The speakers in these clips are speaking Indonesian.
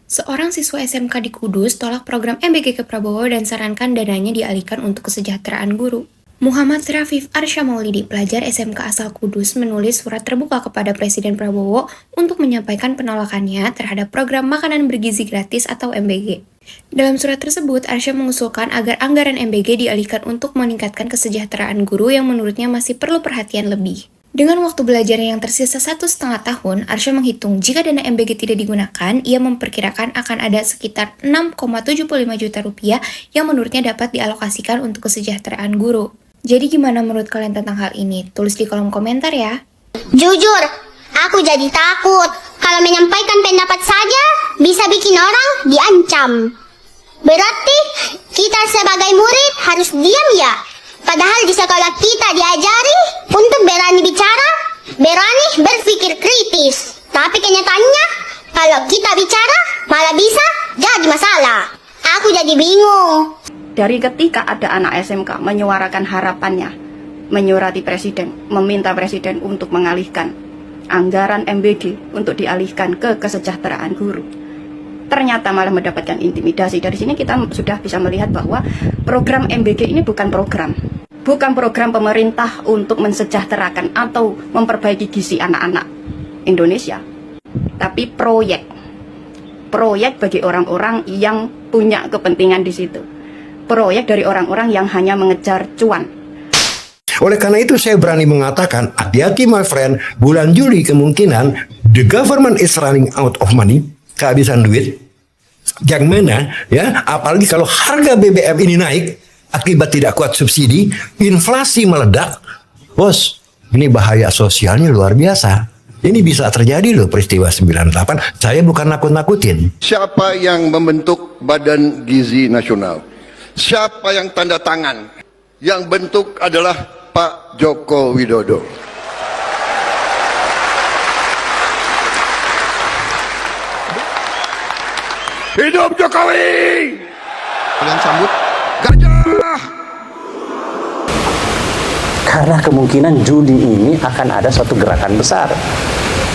Seorang siswa SMK di Kudus tolak program MBG ke Prabowo dan sarankan dananya dialihkan untuk kesejahteraan guru. Muhammad Rafif Arsya Maulidi, pelajar SMK asal Kudus, menulis surat terbuka kepada Presiden Prabowo untuk menyampaikan penolakannya terhadap program makanan bergizi gratis atau MBG. Dalam surat tersebut, Arsya mengusulkan agar anggaran MBG dialihkan untuk meningkatkan kesejahteraan guru yang menurutnya masih perlu perhatian lebih. Dengan waktu belajarnya yang tersisa 1,5 tahun, Arsya menghitung jika dana MBG tidak digunakan, ia memperkirakan akan ada sekitar 6,75 juta rupiah yang menurutnya dapat dialokasikan untuk kesejahteraan guru. Jadi gimana menurut kalian tentang hal ini? Tulis di kolom komentar ya. Jujur, aku jadi takut. Kalau menyampaikan pendapat saja, bisa bikin orang diancam. Berarti kita sebagai murid harus diam ya? Padahal di sekolah kita diajari untuk berani bicara, berani berpikir kritis. Tapi kenyataannya, kalau kita bicara, malah bisa jadi masalah. Aku jadi bingung. Dari ketika ada anak SMK menyuarakan harapannya, menyurati presiden, meminta presiden untuk mengalihkan anggaran MBG untuk dialihkan ke kesejahteraan guru, ternyata malah mendapatkan intimidasi. Dari sini kita sudah bisa melihat bahwa program MBG ini bukan program pemerintah untuk mensejahterakan atau memperbaiki gizi anak-anak Indonesia, tapi proyek bagi orang-orang yang punya kepentingan di situ. Proyek dari orang-orang yang hanya mengejar cuan. Oleh karena itu saya berani mengatakan, hati-hati my friend, bulan Juli kemungkinan the government is running out of money, kehabisan duit. Yang mana ya, apalagi kalau harga BBM ini naik akibat tidak kuat subsidi, inflasi meledak. Bos, ini bahaya sosialnya luar biasa. Ini bisa terjadi loh peristiwa 98. Saya bukan nakut-nakutin. Siapa yang membentuk Badan Gizi Nasional? Siapa yang tanda tangan? Yang bentuk adalah Pak Joko Widodo. Hidup Jokowi! Kalian sambut gajah! Karena kemungkinan Juli ini akan ada suatu gerakan besar.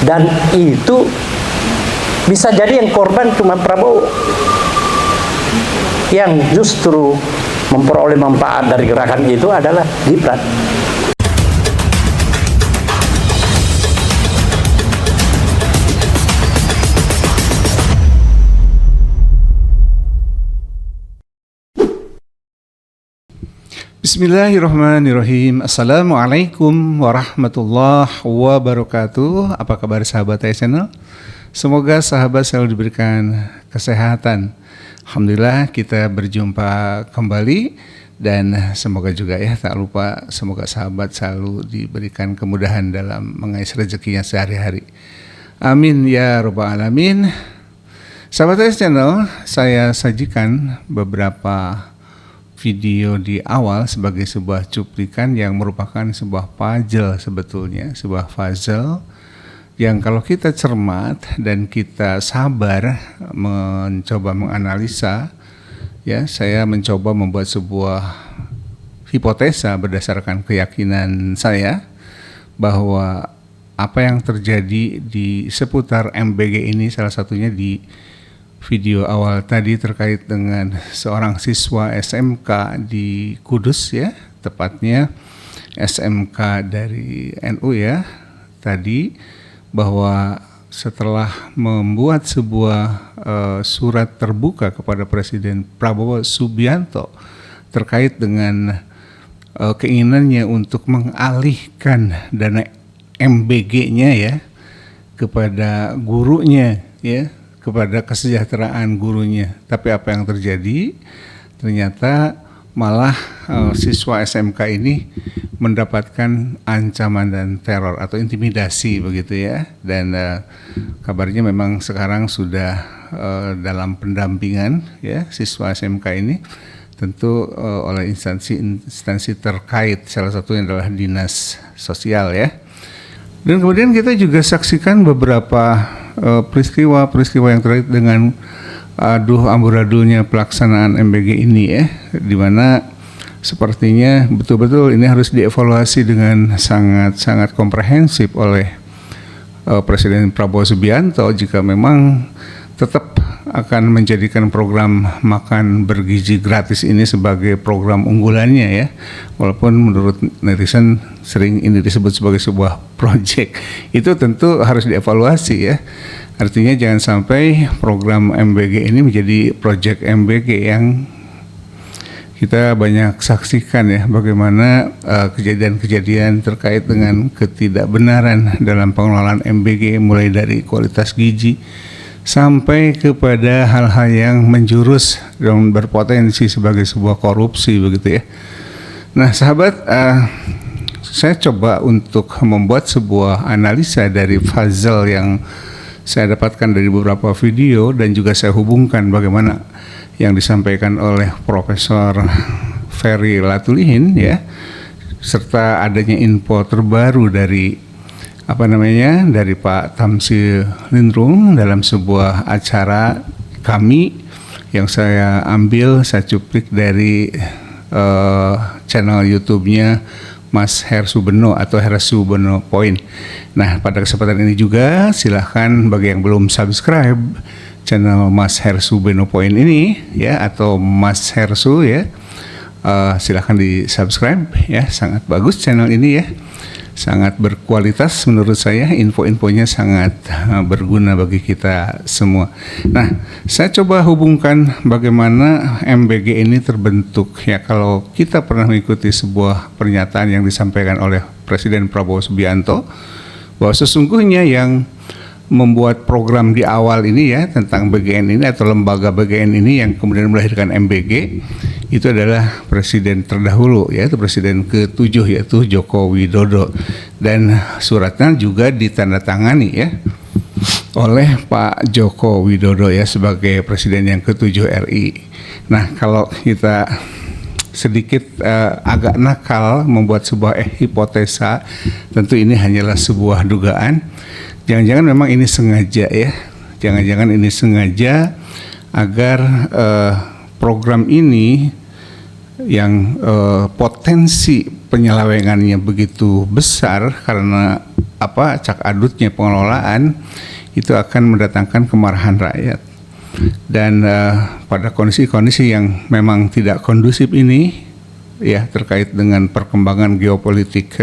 Dan itu bisa jadi yang korban cuma Prabowo. Yang justru memperoleh manfaat dari gerakan itu adalah Gibran. Bismillahirrahmanirrahim. Assalamualaikum warahmatullahi wabarakatuh. Apa kabar sahabat channel? Semoga sahabat selalu diberikan kesehatan. Alhamdulillah kita berjumpa kembali, dan semoga juga ya, tak lupa semoga sahabat selalu diberikan kemudahan dalam mengais rezekinya sehari-hari. Amin ya rabbal alamin. Sahabat channel, saya sajikan beberapa video di awal sebagai sebuah cuplikan yang merupakan sebuah puzzle, sebetulnya sebuah puzzle yang kalau kita cermat dan kita sabar mencoba menganalisa, ya, saya mencoba membuat sebuah hipotesa berdasarkan keyakinan saya bahwa apa yang terjadi di seputar MBG ini, salah satunya di video awal tadi terkait dengan seorang siswa SMK di Kudus, ya, tepatnya SMK dari NU ya, tadi, bahwa setelah membuat sebuah surat terbuka kepada Presiden Prabowo Subianto terkait dengan keinginannya untuk mengalihkan dana MBG-nya ya kepada gurunya, ya, kepada kesejahteraan gurunya. Tapi apa yang terjadi? Ternyata malah siswa SMK ini mendapatkan ancaman dan teror atau intimidasi begitu ya. Dan kabarnya memang sekarang sudah dalam pendampingan ya siswa SMK ini, tentu oleh instansi terkait, salah satunya adalah dinas sosial ya. Dan kemudian kita juga saksikan beberapa peristiwa yang terkait dengan amburadulnya pelaksanaan MBG ini ya, di mana sepertinya betul-betul ini harus dievaluasi dengan sangat komprehensif oleh Presiden Prabowo Subianto jika memang tetap akan menjadikan program makan bergizi gratis ini sebagai program unggulannya ya. Walaupun menurut netizen sering ini disebut sebagai sebuah project. Itu tentu harus dievaluasi ya. Artinya jangan sampai program MBG ini menjadi project MBG yang kita banyak saksikan ya, bagaimana kejadian-kejadian terkait dengan ketidakbenaran dalam pengelolaan MBG, mulai dari kualitas gizi sampai kepada hal-hal yang menjurus dan berpotensi sebagai sebuah korupsi begitu ya. Nah sahabat, saya coba untuk membuat sebuah analisa dari puzzle yang saya dapatkan dari beberapa video dan juga saya hubungkan bagaimana yang disampaikan oleh Profesor Ferry Latulihin ya, serta adanya info terbaru dari dari Pak Tamsil Lindrung dalam sebuah acara kami yang saya ambil, saya cuplik dari channel YouTube-nya Mas Hersu Beno atau Hersu Beno Point. Nah, pada kesempatan ini juga silahkan bagi yang belum subscribe channel Mas Hersu Beno Point ini ya, atau Mas Hersu ya, silahkan di subscribe ya, sangat bagus channel ini ya, sangat berkualitas menurut saya, info-infonya sangat berguna bagi kita semua. Nah, saya coba hubungkan bagaimana MBG ini terbentuk ya. Kalau kita pernah mengikuti sebuah pernyataan yang disampaikan oleh Presiden Prabowo Subianto bahwa sesungguhnya yang membuat program di awal ini ya tentang BGN ini atau lembaga BGN ini yang kemudian melahirkan MBG itu adalah presiden terdahulu, yaitu presiden ke-7 yaitu Joko Widodo, dan suratnya juga ditandatangani ya oleh Pak Joko Widodo ya sebagai presiden yang ke-7 RI. Nah, kalau kita sedikit agak nakal membuat sebuah hipotesa, tentu ini hanyalah sebuah dugaan. Jangan-jangan memang ini sengaja ya, jangan-jangan ini sengaja agar program ini yang potensi penyelewengannya begitu besar karena cak adutnya pengelolaan itu akan mendatangkan kemarahan rakyat. Dan pada kondisi-kondisi yang memang tidak kondusif ini ya, terkait dengan perkembangan geopolitik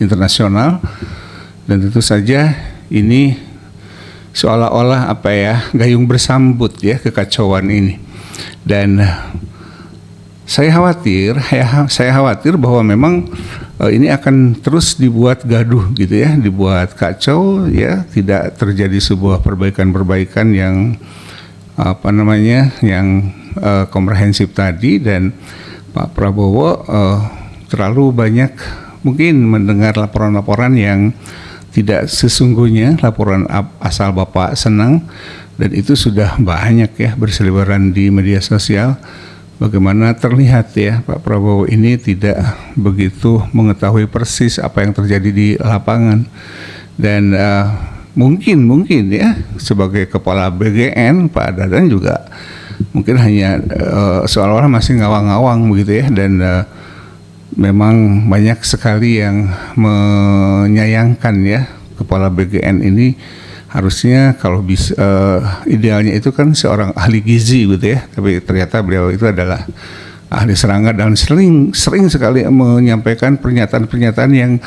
internasional, dan tentu saja ini seolah-olah gayung bersambut ya kekacauan ini. Dan saya khawatir bahwa memang ini akan terus dibuat gaduh gitu ya, dibuat kacau ya, tidak terjadi sebuah perbaikan-perbaikan yang yang komprehensif tadi. Dan Pak Prabowo terlalu banyak mungkin mendengar laporan-laporan yang tidak sesungguhnya, laporan asal Bapak senang, dan itu sudah banyak ya berseliweran di media sosial. Bagaimana terlihat ya Pak Prabowo ini tidak begitu mengetahui persis apa yang terjadi di lapangan. Dan mungkin ya sebagai kepala BGN Pak Dadan juga mungkin hanya seolah-olah masih ngawang-ngawang begitu ya. Dan memang banyak sekali yang menyayangkan ya kepala BGN ini. Harusnya kalau bisa idealnya itu kan seorang ahli gizi gitu ya, tapi ternyata beliau itu adalah ahli serangga dan sering sekali menyampaikan pernyataan-pernyataan yang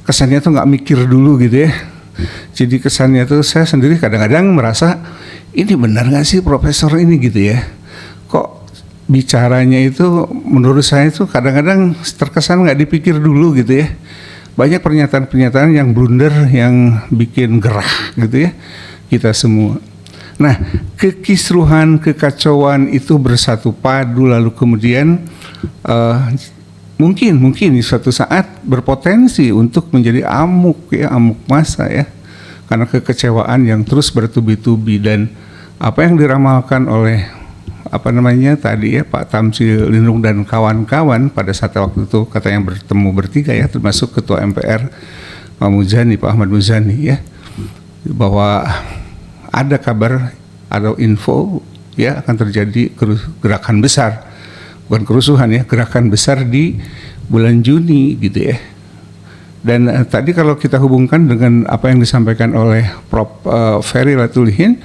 kesannya tuh nggak mikir dulu gitu ya. Jadi kesannya tuh saya sendiri kadang-kadang merasa ini benar nggak sih profesor ini gitu ya, kok bicaranya itu menurut saya itu kadang-kadang terkesan nggak dipikir dulu gitu ya. Banyak pernyataan-pernyataan yang blunder yang bikin gerah gitu ya kita semua. Nah, kekisruhan, kekacauan itu bersatu padu lalu kemudian mungkin suatu saat berpotensi untuk menjadi amuk massa ya, karena kekecewaan yang terus bertubi-tubi. Dan apa yang diramalkan oleh tadi ya Pak Tamsil Lindrung dan kawan-kawan pada saat waktu itu katanya bertemu bertiga ya, termasuk Ketua MPR Pak Ahmad Muzani ya, bahwa ada kabar atau info ya akan terjadi gerakan besar, bukan kerusuhan ya, gerakan besar di bulan Juni gitu ya. Dan tadi kalau kita hubungkan dengan apa yang disampaikan oleh Prof. Ferry Latulihin,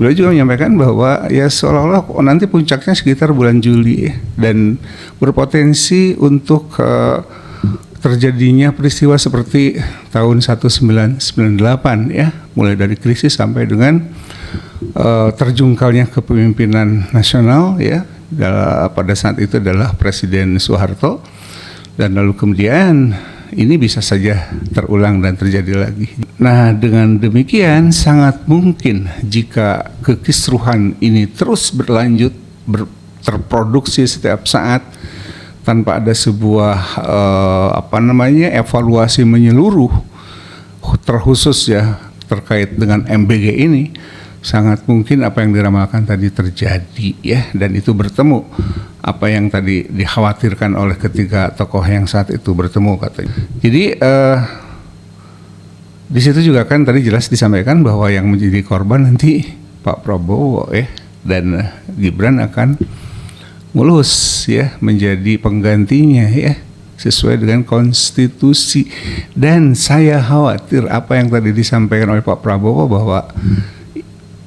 beliau juga menyampaikan bahwa ya seolah-olah nanti puncaknya sekitar bulan Juli ya, dan berpotensi untuk terjadinya peristiwa seperti tahun 1998 ya, mulai dari krisis sampai dengan terjungkalnya kepemimpinan nasional ya, pada saat itu adalah Presiden Soeharto, dan lalu kemudian ini bisa saja terulang dan terjadi lagi. Nah, dengan demikian sangat mungkin jika kekisruhan ini terus berlanjut, terproduksi setiap saat tanpa ada sebuah evaluasi menyeluruh terkhusus ya terkait dengan MBG ini, sangat mungkin apa yang diramalkan tadi terjadi ya, dan itu bertemu apa yang tadi dikhawatirkan oleh ketiga tokoh yang saat itu bertemu katanya. Jadi di situ juga kan tadi jelas disampaikan bahwa yang menjadi korban nanti Pak Prabowo dan Gibran akan mulus ya menjadi penggantinya ya sesuai dengan konstitusi. Dan saya khawatir apa yang tadi disampaikan oleh Pak Prabowo bahwa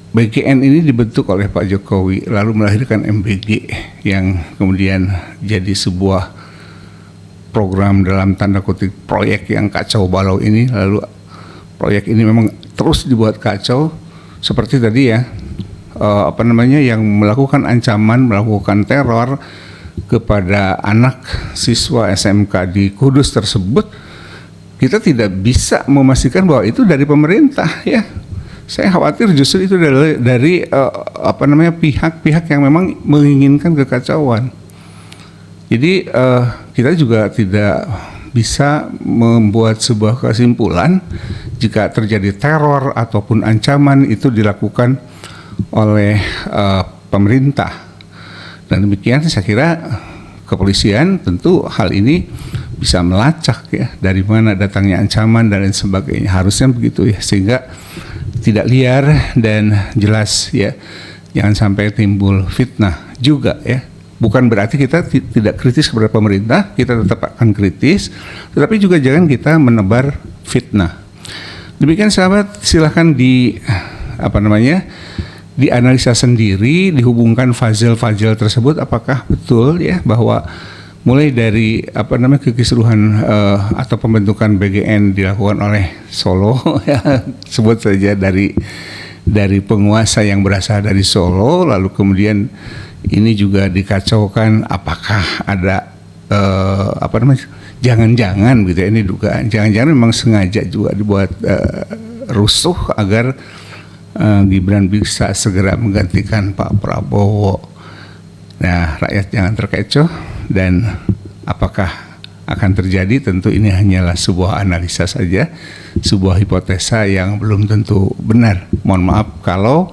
BGN ini dibentuk oleh Pak Jokowi lalu melahirkan MBG yang kemudian jadi sebuah program dalam tanda kutip proyek yang kacau balau ini, lalu proyek ini memang terus dibuat kacau seperti tadi ya yang melakukan ancaman, melakukan teror kepada anak siswa SMK di Kudus tersebut. Kita tidak bisa memastikan bahwa itu dari pemerintah ya. Saya khawatir justru itu dari pihak-pihak yang memang menginginkan kekacauan. Jadi kita juga tidak bisa membuat sebuah kesimpulan jika terjadi teror ataupun ancaman itu dilakukan oleh pemerintah. Dan demikian saya kira kepolisian tentu hal ini bisa melacak ya dari mana datangnya ancaman dan lain sebagainya. Harusnya begitu ya, sehingga tidak liar dan jelas ya, jangan sampai timbul fitnah juga ya. Bukan berarti kita tidak kritis kepada pemerintah, kita tetap akan kritis, tetapi juga jangan kita menebar fitnah. Demikian sahabat, silahkan dianalisa sendiri, dihubungkan fazil-fazil tersebut apakah betul ya bahwa mulai dari kekisruhan atau pembentukan BGN dilakukan oleh Solo ya, sebut saja dari penguasa yang berasal dari Solo, lalu kemudian ini juga dikacaukan, apakah ada jangan-jangan gitu ya, ini dugaan jangan-jangan memang sengaja juga dibuat rusuh agar Gibran bisa segera menggantikan Pak Prabowo. Nah, rakyat jangan terkecoh, dan apakah akan terjadi, tentu ini hanyalah sebuah analisa saja, sebuah hipotesa yang belum tentu benar. Mohon maaf kalau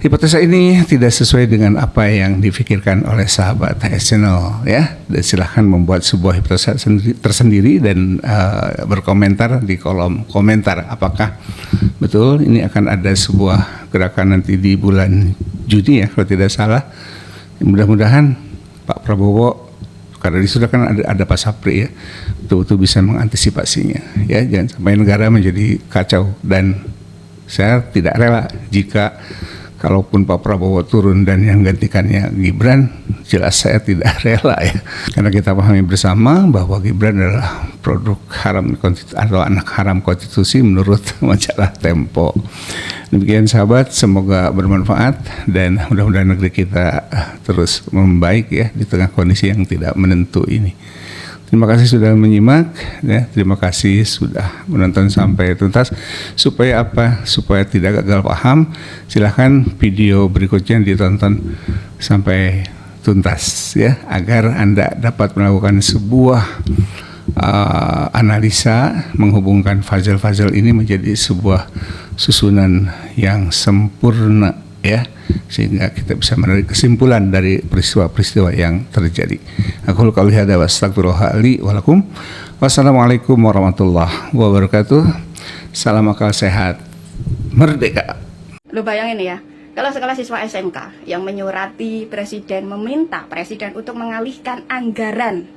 hipotesa ini tidak sesuai dengan apa yang difikirkan oleh sahabat HS Channel ya. Dan silahkan membuat sebuah hipotesa tersendiri dan berkomentar di kolom komentar apakah betul ini akan ada sebuah gerakan nanti di bulan Juni ya kalau tidak salah. Mudah-mudahan Pak Prabowo, karena di sudah kan ada Pak Sapri ya, betul-betul bisa mengantisipasinya ya, jangan sampai negara menjadi kacau. Dan saya tidak rela jika kalaupun Pak Prabowo turun dan yang gantikannya Gibran, jelas saya tidak rela ya, karena kita pahami bersama bahwa Gibran adalah produk haram atau anak haram konstitusi menurut majalah Tempo. Demikian sahabat, semoga bermanfaat dan mudah-mudahan negeri kita terus membaik ya di tengah kondisi yang tidak menentu ini. Terima kasih sudah menyimak ya, terima kasih sudah menonton sampai tuntas. Supaya tidak gagal paham, silahkan video berikutnya ditonton sampai tuntas ya, agar Anda dapat melakukan sebuah analisa, menghubungkan fazil-fazil ini menjadi sebuah susunan yang sempurna ya, sehingga kita bisa menarik kesimpulan dari peristiwa-peristiwa yang terjadi. Aku qouli hadza wa astaghfirullah li wa lakum. Wassalamualaikum warahmatullahi wabarakatuh. Salam akal sehat merdeka. Lu bayangin ya, kalau sekolah siswa SMK yang menyurati presiden, meminta presiden untuk mengalihkan anggaran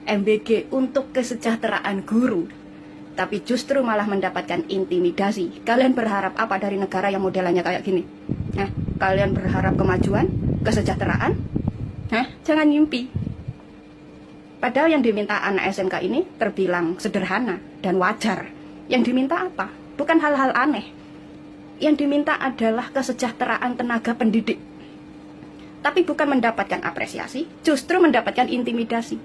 MBG untuk kesejahteraan guru, tapi justru malah mendapatkan intimidasi. Kalian berharap apa dari negara yang modelannya kayak gini? Kalian berharap kemajuan, kesejahteraan? Jangan mimpi. Padahal yang diminta anak SMK ini terbilang sederhana dan wajar. Yang diminta apa? Bukan hal-hal aneh. Yang diminta adalah kesejahteraan tenaga pendidik. Tapi bukan mendapatkan apresiasi, justru mendapatkan intimidasi.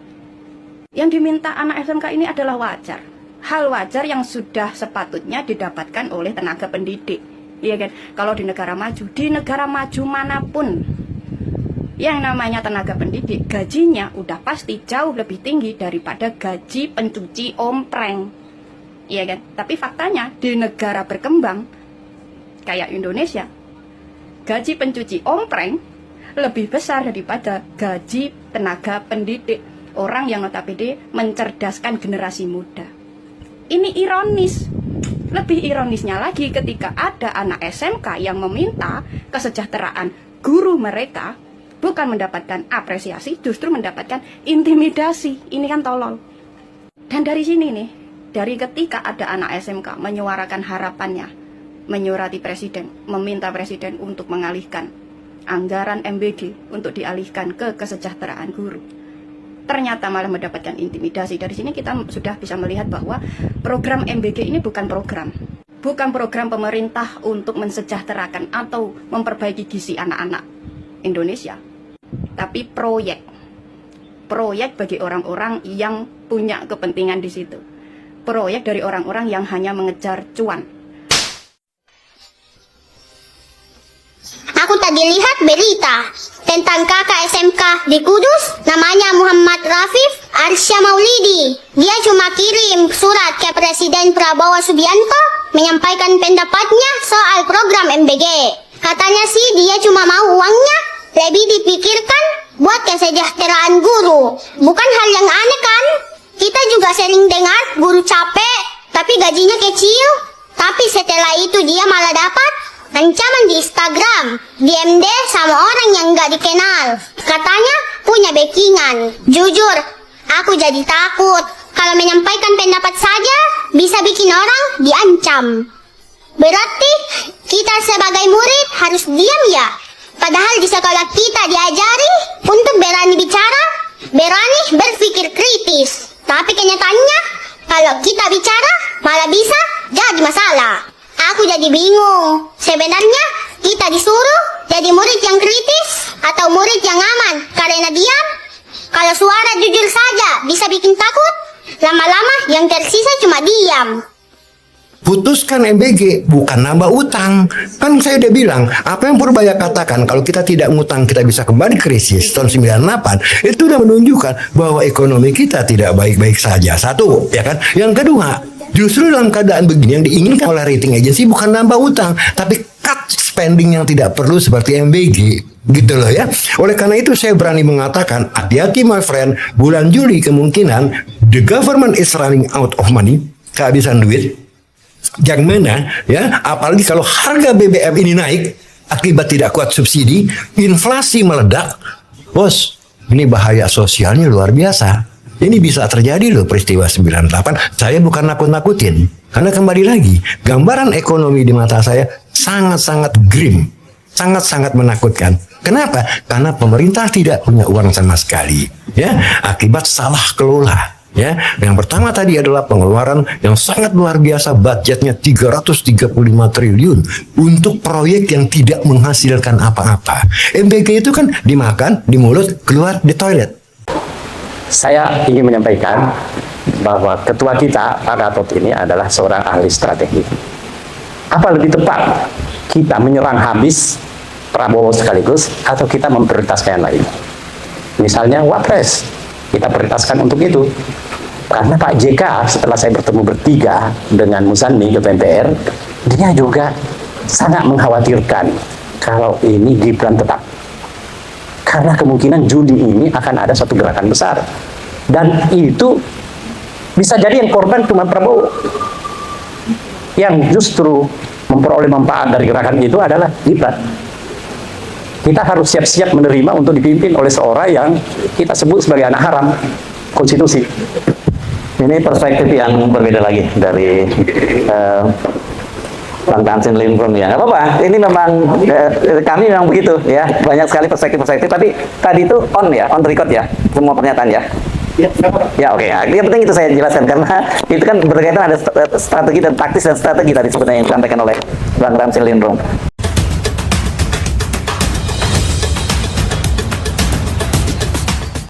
Yang diminta anak SMK ini adalah wajar. Hal wajar yang sudah sepatutnya didapatkan oleh tenaga pendidik. Iya kan? Kalau di negara maju manapun, yang namanya tenaga pendidik, gajinya udah pasti jauh lebih tinggi daripada gaji pencuci ompreng. Iya kan? Tapi faktanya di negara berkembang kayak Indonesia, gaji pencuci ompreng lebih besar daripada gaji tenaga pendidik. Orang yang notabene mencerdaskan generasi muda. Ini ironis. Lebih ironisnya lagi ketika ada anak SMK yang meminta kesejahteraan guru mereka, bukan mendapatkan apresiasi, justru mendapatkan intimidasi. Ini kan tolol. Dan dari sini nih, dari ketika ada anak SMK menyuarakan harapannya, menyurati presiden, meminta presiden untuk mengalihkan anggaran MBG untuk dialihkan ke kesejahteraan guru, ternyata malah mendapatkan intimidasi. Dari sini kita sudah bisa melihat bahwa program MBG ini bukan program pemerintah untuk mensejahterakan atau memperbaiki gizi anak-anak Indonesia, tapi proyek bagi orang-orang yang punya kepentingan di situ, proyek dari orang-orang yang hanya mengejar cuan. Aku tadi lihat berita tentang kakak SMK di Kudus, namanya Muhammad Rafif Arsya Maulidi. Dia cuma kirim surat ke Presiden Prabowo Subianto menyampaikan pendapatnya soal program MBG. Katanya sih dia cuma mau uangnya lebih dipikirkan buat kesejahteraan guru. Bukan hal yang aneh kan? Kita juga sering dengar guru capek tapi gajinya kecil. Tapi setelah itu dia malah dapat ancaman di Instagram, DMD sama orang yang gak dikenal. Katanya punya backingan. Jujur, aku jadi takut. Kalau menyampaikan pendapat saja bisa bikin orang diancam. Berarti kita sebagai murid harus diam ya? Padahal di sekolah kita diajari untuk berani bicara, berani berpikir kritis. Tapi kenyataannya, kalau kita bicara malah bisa jadi masalah. Aku jadi bingung. Sebenarnya kita disuruh jadi murid yang kritis atau murid yang aman karena diam? Kalau suara jujur saja bisa bikin takut, lama-lama yang tersisa cuma diam. Putuskan MBG, bukan nambah utang. Kan saya udah bilang, apa yang Purbaya katakan, kalau kita tidak ngutang kita bisa kembali krisis tahun 98, itu udah menunjukkan bahwa ekonomi kita tidak baik-baik saja. Satu, ya kan? Yang kedua, justru dalam keadaan begini yang diinginkan oleh rating agency bukan nambah utang, tapi cut spending yang tidak perlu seperti MBG. Gitu loh ya. Oleh karena itu saya berani mengatakan, hati-hati my friend, bulan Juli kemungkinan the government is running out of money, kehabisan duit. Yang mana ya, apalagi kalau harga BBM ini naik akibat tidak kuat subsidi, inflasi meledak, bos, ini bahaya sosialnya luar biasa. Ini bisa terjadi loh peristiwa 98. Saya bukan nakut-nakutin, karena kembali lagi gambaran ekonomi di mata saya sangat-sangat grim, sangat-sangat menakutkan. Kenapa? Karena pemerintah tidak punya uang sama sekali, ya, akibat salah kelola. Ya, yang pertama tadi adalah pengeluaran yang sangat luar biasa, budgetnya 335 triliun untuk proyek yang tidak menghasilkan apa-apa. MBG itu kan dimakan di mulut, keluar di toilet. Saya ingin menyampaikan bahwa ketua kita, Pak Gatot ini adalah seorang ahli strategi. Apa lebih tepat, kita menyerang habis Prabowo sekaligus atau kita memprioritaskan yang lain? Misalnya Wapres, kita prioritaskan untuk itu. Karena Pak JK setelah saya bertemu bertiga dengan Muzani ke MPR, dia juga sangat mengkhawatirkan kalau ini Gibran tetap. Karena kemungkinan Juli ini akan ada satu gerakan besar. Dan itu bisa jadi yang korban cuma Prabowo. Yang justru memperoleh manfaat dari gerakan itu adalah Gibran. Kita harus siap-siap menerima untuk dipimpin oleh seorang yang kita sebut sebagai anak haram. konstitusi. Ini perspektif yang berbeda lagi dari Bang Tamsin Lindrum ya. Nggak apa-apa, ini memang kami memang begitu ya. Banyak sekali perspektif-perspektif, tapi tadi itu on record ya, semua pernyataan ya. Ya oke, yang penting itu saya jelaskan karena itu kan berkaitan ada strategi dan taktis dan strategi tadi sebenarnya yang disampaikan oleh Bang Tamsin Lindrum.